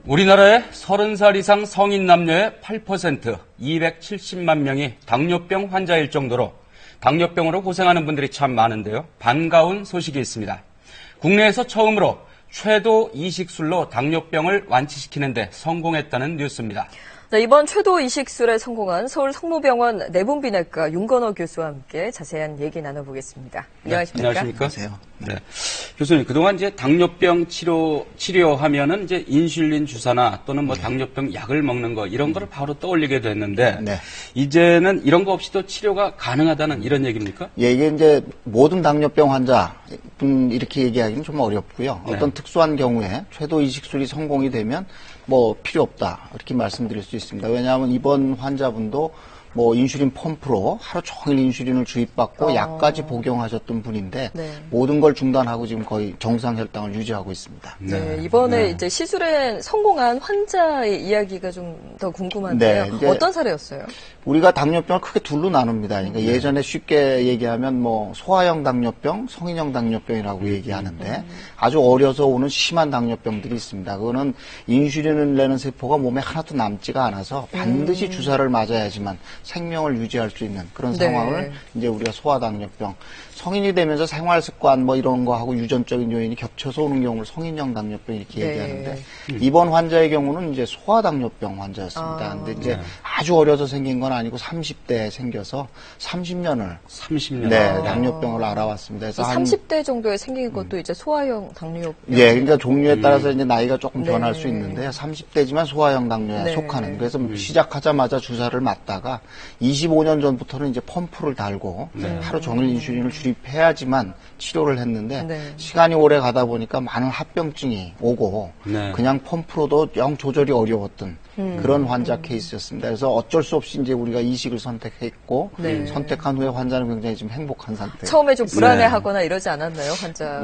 우리나라의 30살 이상 성인 남녀의 8%, 270만 명이 당뇨병 환자일 정도로 당뇨병으로 고생하는 분들이 참 많은데요. 반가운 소식이 있습니다. 국내에서 처음으로 최도 이식술로 당뇨병을 완치시키는 데 성공했다는 뉴스입니다. 네, 이번 최도 이식술에 성공한 서울 성모병원 내분비내과 윤건호 교수와 함께 자세한 얘기 나눠보겠습니다. 안녕하십니까? 네, 안녕하십니까? 네. 교수님, 그동안 이제 당뇨병 치료하면은 이제 인슐린 주사나 또는 뭐 당뇨병 약을 먹는 거 이런 거를 바로 떠올리게 됐는데 이제는 이런 거 없이도 치료가 가능하다는 이런 얘기입니까? 예, 이게 이제 모든 당뇨병 환자 이렇게 얘기하기는 좀 어렵고요. 어떤 특수한 경우에 최도 이식술이 성공이 되면 뭐 필요 없다 이렇게 말씀드릴 수 있습니다. 왜냐하면 이번 환자분도 뭐 인슐린 펌프로 하루 종일 인슐린을 주입받고 약까지 복용하셨던 분인데 모든 걸 중단하고 지금 거의 정상 혈당을 유지하고 있습니다. 네, 이번에 이제 시술에 성공한 환자의 이야기가 좀 더 궁금한데요. 어떤 사례였어요? 우리가 당뇨병을 크게 둘로 나눕니다. 그러니까 예전에 쉽게 얘기하면 뭐 소아형 당뇨병, 성인형 당뇨병이라고 얘기하는데 아주 어려서 오는 심한 당뇨병들이 있습니다. 그거는 인슐린을 내는 세포가 몸에 하나도 남지가 않아서 반드시 주사를 맞아야지만 생명을 유지할 수 있는 그런 상황을 이제 우리가 소아당뇨병, 성인이 되면서 생활습관 뭐 이런 거하고 유전적인 요인이 겹쳐서 오는 경우를 성인형 당뇨병 이렇게 얘기하는데 이번 환자의 경우는 이제 소아당뇨병 환자였습니다. 근데 이제 아주 어려서 생긴 건 아니고 30대에 생겨서 30년을 당뇨병을 알아왔습니다. 그래서 30대 정도에 생긴 것도 이제 소아형 당뇨병. 예, 그러니까 종류에 따라서 이제 나이가 조금 변할 수 있는데 30대지만 소아형 당뇨에 속하는. 그래서 시작하자마자 주사를 맞다가 25년 전부터는 이제 펌프를 달고 하루 종일 인슐린을 주입해야지만 치료를 했는데 시간이 오래 가다 보니까 많은 합병증이 오고 그냥 펌프로도 영 조절이 어려웠던 그런 환자 케이스였습니다. 그래서 어쩔 수 없이 이제 우리가 이식을 선택했고 선택한 후에 환자는 굉장히 좀 행복한 상태. 처음에 좀 불안해하거나 이러지 않았나요, 환자?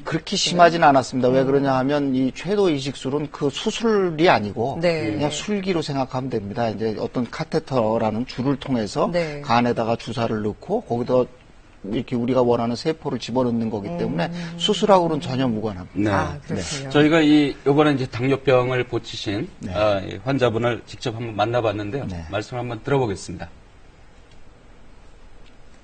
그렇게 심하진 않았습니다. 왜 그러냐 하면 이 최도 이식술은 그 수술이 아니고 그냥 술기로 생각하면 됩니다. 이제 어떤 카테터라는 줄을 통해서 간에다가 주사를 넣고 거기다 이렇게 우리가 원하는 세포를 집어넣는 거기 때문에 수술하고는 전혀 무관합니다. 저희가 요번에 이제 당뇨병을 고치신 이 환자분을 직접 한번 만나봤는데요. 말씀 한번 들어보겠습니다.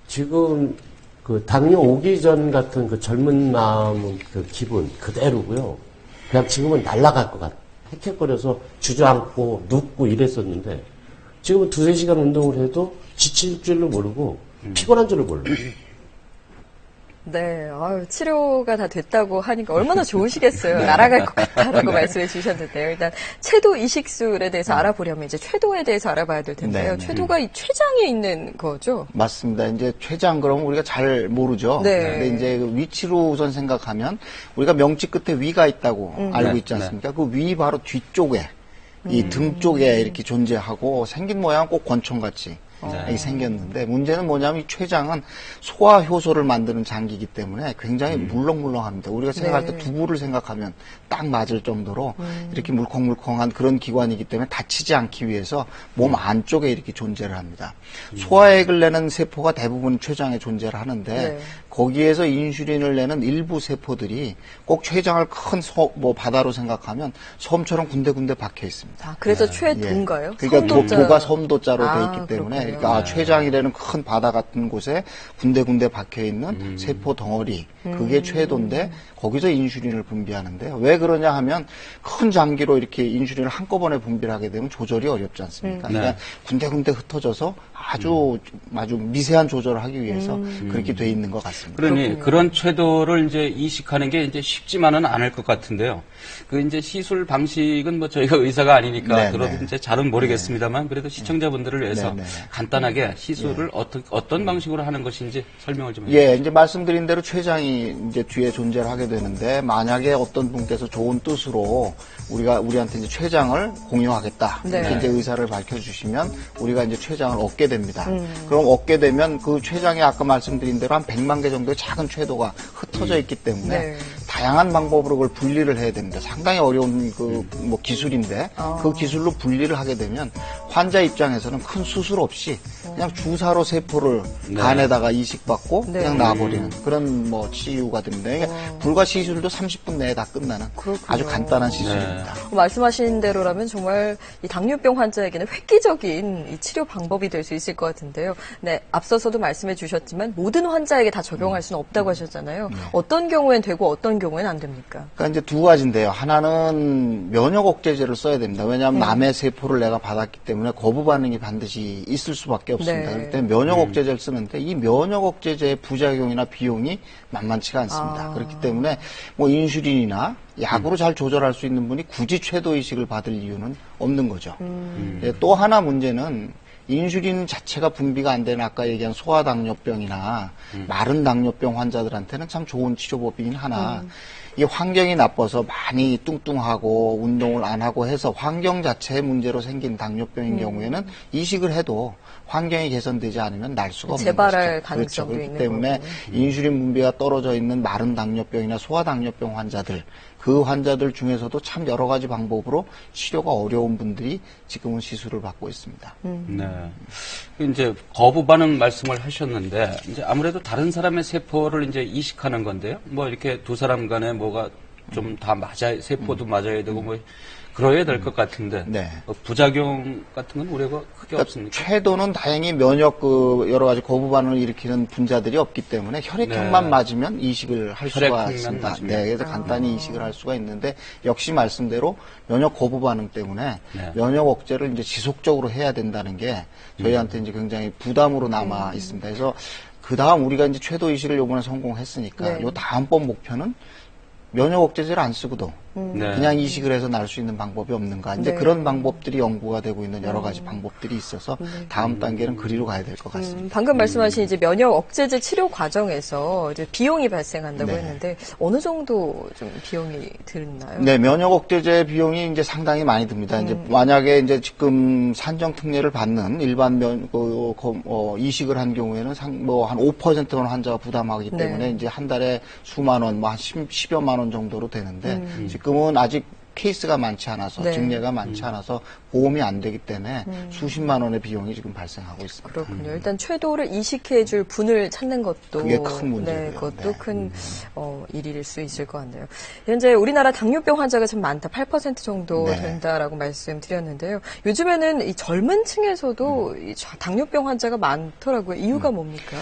지금 그 당뇨 오기 전 같은 그 젊은 마음 그 기분 그대로고요. 그냥 지금은 날아갈 것 같아. 헥헥거려서 주저앉고 눕고 이랬었는데 지금은 2-3시간 운동을 해도 지칠 줄도 모르고 피곤한 줄을 몰라요. 네, 치료가 다 됐다고 하니까 얼마나 좋으시겠어요. 날아갈 것 같다라고 말씀해 주셨는데요. 일단 최도 이식술에 대해서 알아보려면 이제 최도에 대해서 알아봐야 될 텐데요. 최도가 이 췌장에 있는 거죠? 맞습니다. 이제 췌장 그러면 우리가 잘 모르죠. 근데 이제 그 위치로 우선 생각하면 우리가 명치 끝에 위가 있다고 알고 있지 않습니까? 그 위 바로 뒤쪽에 이 등 쪽에 이렇게 존재하고 생긴 모양은 꼭 권총같이 이렇게 생겼는데 문제는 뭐냐면 이 췌장은 소화 효소를 만드는 장기이기 때문에 굉장히 물렁물렁합니다. 우리가 생각할 때 두부를 생각하면 딱 맞을 정도로 이렇게 물컹물컹한 그런 기관이기 때문에 다치지 않기 위해서 몸 안쪽에 이렇게 존재를 합니다. 소화액을 내는 세포가 대부분 췌장에 존재를 하는데 거기에서 인슐린을 내는 일부 세포들이 꼭 췌장을 큰 바다로 생각하면 섬처럼 군데군데 박혀 있습니다. 그래서 최도인가요? 그러니까 도가 섬도자로 돼 있기 때문에 그러니까 췌장이라는 큰 바다 같은 곳에 군데군데 박혀 있는 세포 덩어리 그게 최도인데 거기서 인슐린을 분비하는데 왜 그러냐 하면 큰 장기로 이렇게 인슐린을 한꺼번에 분비를 하게 되면 조절이 어렵지 않습니까? 그러니까 군데군데 흩어져서 아주 미세한 조절을 하기 위해서 그렇게 돼 있는 것 같습니다. 그러니 그런 최도를 이제 이식하는 게 이제 쉽지만은 않을 것 같은데요. 그 이제 시술 방식은 뭐 저희가 의사가 아니니까 들어도 이제 잘은 모르겠습니다만 그래도 시청자분들을 위해서 간단하게 시술을 어떤 방식으로 하는 것인지 설명을 좀 해주세요. 이제 말씀드린 대로 췌장이 이제 뒤에 존재를 하게 되는데 만약에 어떤 분께서 좋은 뜻으로 우리한테 이제 췌장을 공유하겠다 이렇게 이제 의사를 밝혀주시면 우리가 이제 췌장을 얻게 됩니다. 그럼 얻게 되면 그 췌장에 아까 말씀드린 대로 한 100만 개 정도의 작은 췌도가 흩어져 있기 때문에 다양한 방법으로 그걸 분리를 해야 됩니다. 상당히 어려운 뭐 기술인데 그 기술로 분리를 하게 되면 환자 입장에서는 큰 수술 없이 그냥 주사로 세포를 간에다가 이식받고 그냥 놔버리는 그런 뭐 치유가 됩니다. 불과 시술도 30분 내에 다 끝나는 아주 간단한 시술입니다. 말씀하신 대로라면 정말 이 당뇨병 환자에게는 획기적인 이 치료 방법이 될 수 있을 것 같은데요. 네, 앞서서도 말씀해 주셨지만 모든 환자에게 다 적용할 수는 없다고 하셨잖아요. 어떤 경우엔 되고 어떤 경우엔 안 됩니까? 그러니까 이제 두 가지인데요. 하나는 면역 억제제를 써야 됩니다. 왜냐하면 남의 세포를 내가 받았기 때문에 거부 반응이 반드시 있을 수밖에 없습니다. 네. 그렇기 때문에 면역 억제제를 쓰는데 이 면역 억제제의 부작용이나 비용이 만만치가 않습니다. 그렇기 때문에 뭐 인슐린이나 약으로 잘 조절할 수 있는 분이 굳이 최도 이식을 받을 이유는 없는 거죠. 또 하나 문제는 인슐린 자체가 분비가 안 되는 아까 얘기한 소아당뇨병이나 마른 당뇨병 환자들한테는 참 좋은 치료법이긴 하나 이 환경이 나빠서 많이 뚱뚱하고 운동을 안 하고 해서 환경 자체의 문제로 생긴 당뇨병인 경우에는 이식을 해도 환경이 개선되지 않으면 날 수가 없는 재발할 것이죠. 가능성도 그렇죠. 있는 그렇기 때문에 거고. 인슐린 분비가 떨어져 있는 마른 당뇨병이나 소아당뇨병 환자들 그 환자들 중에서도 참 여러 가지 방법으로 치료가 어려운 분들이 지금은 시술을 받고 있습니다. 네. 이제 거부 반응 말씀을 하셨는데 이제 아무래도 다른 사람의 세포를 이제 이식하는 건데요. 뭐 이렇게 두 사람 간에 뭐가 좀 다 맞아야 세포도 맞아야 되고 뭐 그러야 될 것 같은데 네. 부작용 같은 건 우려가 크게 없습니까? 최도는 다행히 면역 여러 가지 거부 반응을 일으키는 분자들이 없기 때문에 혈액형만 네. 맞으면 이식을 할 수가 혈액형만 있습니다. 맞으면. 네, 그래서 간단히 이식을 할 수가 있는데 역시 말씀대로 면역 거부 반응 때문에 네. 면역 억제를 이제 지속적으로 해야 된다는 게 저희한테 이제 굉장히 부담으로 남아 있습니다. 그래서 그 다음 우리가 이제 최도 이식을 요번에 성공했으니까 네. 요 다음번 목표는 면역 억제제를 안 쓰고도 네. 그냥 이식을 해서 날 수 있는 방법이 없는가. 이제 네. 그런 방법들이 연구가 되고 있는 여러 가지 방법들이 있어서 다음 단계는 그리로 가야 될 것 같습니다. 방금 말씀하신 이제 면역 억제제 치료 과정에서 이제 비용이 발생한다고 네. 했는데 어느 정도 좀 비용이 들나요? 네, 면역 억제제 비용이 이제 상당히 많이 듭니다. 이제 만약에 이제 지금 산정 특례를 받는 일반 이식을 한 경우에는 한 5%는 환자가 부담하기 네. 때문에 이제 한 달에 수만 원, 뭐 한 10여만 원 정도로 되는데 지금은 아직 케이스가 많지 않아서 네. 증례가 많지 않아서 보험이 안 되기 때문에 수십만 원의 비용이 지금 발생하고 있습니다. 그렇군요. 일단 최도를 이식해줄 분을 찾는 것도 그게 큰 문제고요. 네, 그것도 네. 큰 일일 수 있을 것 같네요. 현재 우리나라 당뇨병 환자가 참 많다, 8% 정도 네. 된다라고 말씀드렸는데요. 요즘에는 이 젊은 층에서도 이 당뇨병 환자가 많더라고요. 이유가 뭡니까?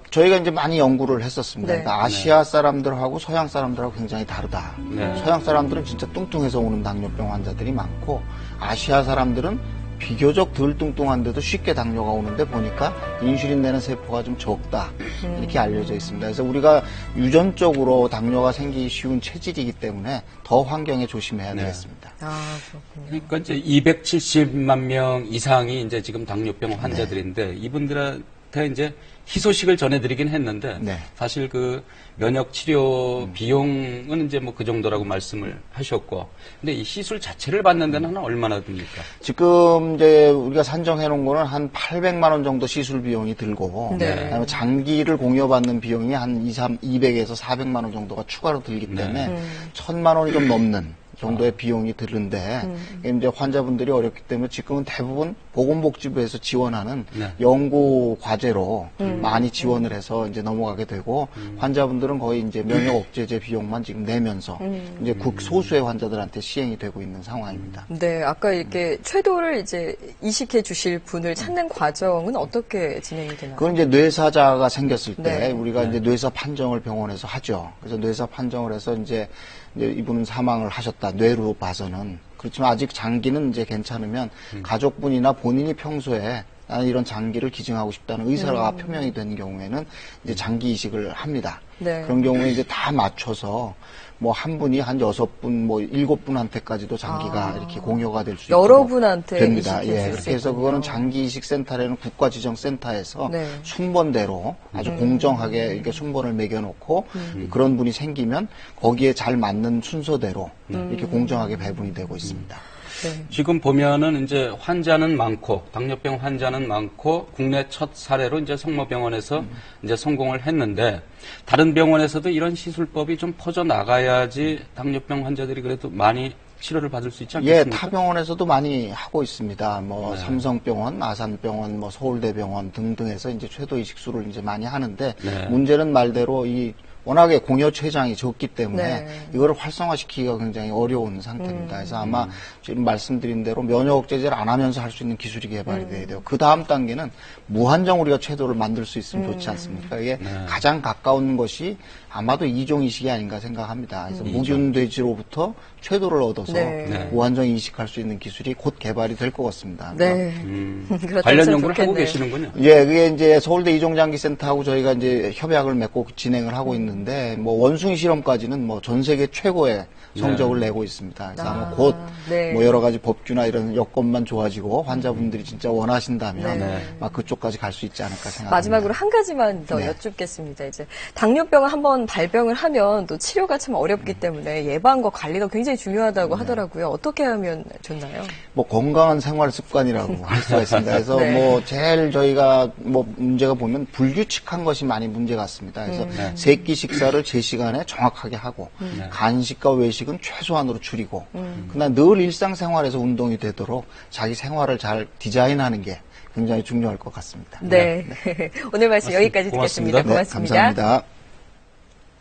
저희가 이제 많이 연구를 했었습니다. 네. 그러니까 아시아 사람들하고 서양 사람들하고 굉장히 다르다. 네. 서양 사람들은 진짜 뚱뚱해서 오는 당뇨병 환자들이 많고 아시아 사람들은 비교적 덜 뚱뚱한데도 쉽게 당뇨가 오는데 보니까 인슐린 내는 세포가 좀 적다 이렇게 알려져 있습니다. 그래서 우리가 유전적으로 당뇨가 생기기 쉬운 체질이기 때문에 더 환경에 조심해야 되겠습니다. 아, 그렇군요. 그러니까 이제 270만 명 이상이 이제 지금 당뇨병 환자들인데 이분들한테 이제 희소식을 전해드리긴 했는데 네. 사실 그 면역 치료 비용은 이제 뭐 그 정도라고 말씀을 하셨고 근데 이 시술 자체를 받는 데는 얼마나 듭니까? 지금 이제 우리가 산정해 놓은 거는 한 800만 원 정도 시술 비용이 들고 네. 그다음에 장기를 공여받는 비용이 한 200에서 400만 원 정도가 추가로 들기 때문에 1000만 원이 좀 넘는 정도의 비용이 드는데 이제 환자분들이 어렵기 때문에 지금은 대부분 보건복지부에서 지원하는 네. 연구 과제로 많이 지원을 해서 이제 넘어가게 되고 환자분들은 거의 이제 면역 억제제 비용만 지금 내면서 이제 극소수의 환자들한테 시행이 되고 있는 상황입니다. 네, 아까 이렇게 최도를 이제 이식해 주실 분을 찾는 과정은 어떻게 진행이 되나요? 그건 이제 뇌사자가 생겼을 때 네. 우리가 이제 뇌사 판정을 병원에서 하죠. 그래서 뇌사 판정을 해서 이제 이분은 사망을 하셨다. 뇌로 봐서는. 그렇지만 아직 장기는 이제 괜찮으면 가족분이나 본인이 평소에 나는 이런 장기를 기증하고 싶다는 의사가 표명이 된 경우에는 이제 장기 이식을 합니다. 네. 그런 경우에 이제 다 맞춰서 뭐 한 분이 한 6분, 뭐 7분한테까지도 장기가 이렇게 공여가 될 수 있도록 여러분한테 됩니다. 이식해 예. 줄 수 그래서 있군요. 그거는 장기 이식 센터라는 국가 지정 센터에서 네. 순번대로 아주 공정하게 이렇게 순번을 매겨놓고 그런 분이 생기면 거기에 잘 맞는 순서대로 이렇게 공정하게 배분이 되고 있습니다. 네. 지금 보면은 이제 환자는 많고 당뇨병 환자는 많고 국내 첫 사례로 이제 성모병원에서 이제 성공을 했는데 다른 병원에서도 이런 시술법이 좀 퍼져 나가야지 당뇨병 환자들이 그래도 많이 치료를 받을 수 있지 예, 않겠습니까? 타 병원에서도 많이 하고 있습니다. 뭐 네. 삼성병원, 아산병원, 뭐 서울대병원 등등에서 이제 최도 이식술을 이제 많이 하는데 네. 문제는 말대로 이 워낙에 공여 췌장이 적기 때문에 네. 이거를 활성화시키기가 굉장히 어려운 상태입니다. 그래서 아마 지금 말씀드린 대로 면역 억제제를 안 하면서 할 수 있는 기술이 개발이 돼야 돼요. 그 다음 단계는 무한정 우리가 췌도를 만들 수 있으면 좋지 않습니까? 이게 가장 가까운 것이 아마도 이종 이식이 아닌가 생각합니다. 그래서 무균 돼지로부터 췌도를 얻어서 네. 무한정 이식할 수 있는 기술이 곧 개발이 될 것 같습니다. 네. 그렇다면 관련 참 연구를 하고 좋겠네요. 계시는군요. 예, 그게 이제 서울대 이종장기센터하고 저희가 이제 협약을 맺고 진행을 하고 있는데, 뭐 원숭이 실험까지는 뭐 전 세계 최고의 성적을 내고 있습니다. 그래서 아마 곧 네. 뭐 여러 가지 법규나 이런 여건만 좋아지고 환자분들이 진짜 원하신다면 네. 막 그쪽까지 갈 수 있지 않을까 생각합니다. 마지막으로 한 가지만 더 네. 여쭙겠습니다. 이제 당뇨병을 한번 발병을 하면 또 치료가 참 어렵기 때문에 예방과 관리가 굉장히 중요하다고 하더라고요. 어떻게 하면 좋나요? 뭐 건강한 생활 습관이라고 할 수가 있습니다. 그래서 네. 뭐 제일 저희가 뭐 문제가 보면 불규칙한 것이 많이 문제 같습니다. 그래서 세끼 식사를 제 시간에 정확하게 하고 간식과 외식은 최소한으로 줄이고 그러나 늘 일상생활에서 운동이 되도록 자기 생활을 잘 디자인하는 게 굉장히 중요할 것 같습니다. 네. 오늘 말씀 여기까지 고맙습니다. 듣겠습니다. 고맙습니다. 네, 감사합니다.